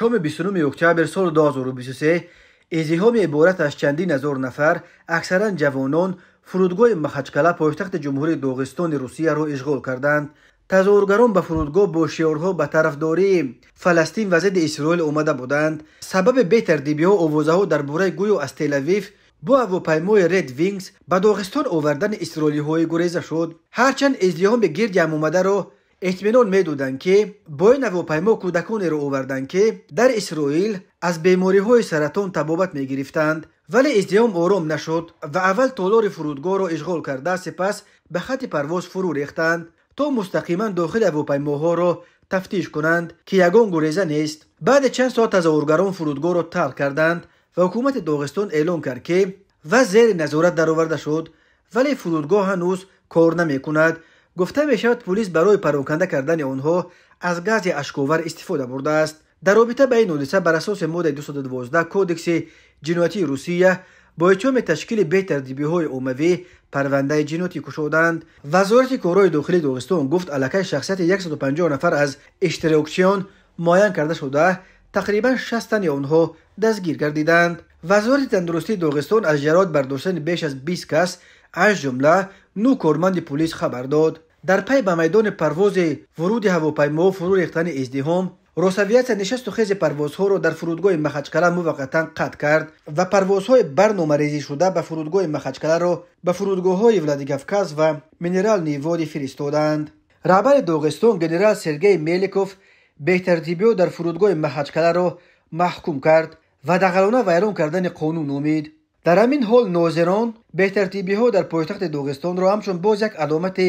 شام 29 اکتبر سال 2023 ازدحام عبارت از چندین هزار نفر اکثرا جوانان فرودگاه مخچکله پایتخت جمهوری داغستان روسیه را اشغال کردند. تظاهرگران به فرودگاه با شعارها به طرفداری فلسطین و ضد اسرائیل آمده بودند. سبب بی‌ترتیبی‌ها و آوازها درباره گویا از تل‌آویو با هواپیمای رد وینگز به داغستان آوردن اسرائیلی‌های گریزه شد. هرچند ازدحام گرد جمع آمده را اطمینان می‌دادند که با این هواپیما کودکانی را آوردند که در اسرائیل از بیماری‌های سرطان تبابت می‌گرفتند، ولی ازدحام آرام نشد و اول تالار فرودگاه را اشغال کرده سپس به خط پرواز فرو ریختند تا مستقیما داخل هواپیماها را تفتیش کنند که یگان گریزه نیست. بعد چند ساعت تظاهرگران فرودگاه را ترک کردند و حکومت داغستان اعلام کرد که وضع زیر نظارت درآورده شد، ولی فرودگاه هنوز کار نمی‌کند. گفته می‌شود پلیس برای پراکنده کردن آنها از گاز اشک‌آور استفاده برده است. در رابطه با این حادثه بر اساس ماده 212 کودکس جنایتی روسیه با اتهام تشکیل بی‌ترتیبی‌های عمومی پرونده جنایتی گشودند. وزارت کارهای داخلی داغستان گفت علاقه شخصیت 150 نفر از اشتراکچیان معاین کرده شده، تقریبا 60 تن آنها دستگیر گردیدند. وزارت تندرستی داغستان از جراید برداشتن بیش از 20 کس از جمله 9 کارمند پلیس خبر داد. در پی به میدان پرواز ورود هواپیما فرو ریختن ازدحام، روسویت نشست و خیز پروازها را در فرودگاه مخچکله موقتا قطع کرد و پروازهای برنامه‌ریزی شده به فرودگاه مخچکله را به فرودگاه‌های ولادیکاوکاز و مینرال نیوادی فرستادند. رهبر داغستان گنرال سرگئی میلیکوف بی‌ترتیبی‌ها در فرودگاه مخچکله را محکوم کرد و دغلانه و اعلان کردن قانون نامید. در همین حال ناظران بی‌ترتیبی‌ها در پایتخت داغستان را همچون باز یک علامت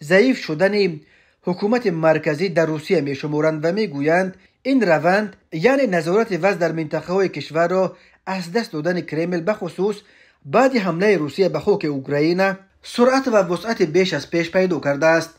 ضعیف شدن حکومت مرکزی در روسیه می شمارند و می گویند این روند یعنی نظارت وضع در منطقه های کشور را از دست دادن کرمل، بخصوص بعد حمله روسیه به خاک اوکراین سرعت و وسعت بیش از پیش پیدا کرده است.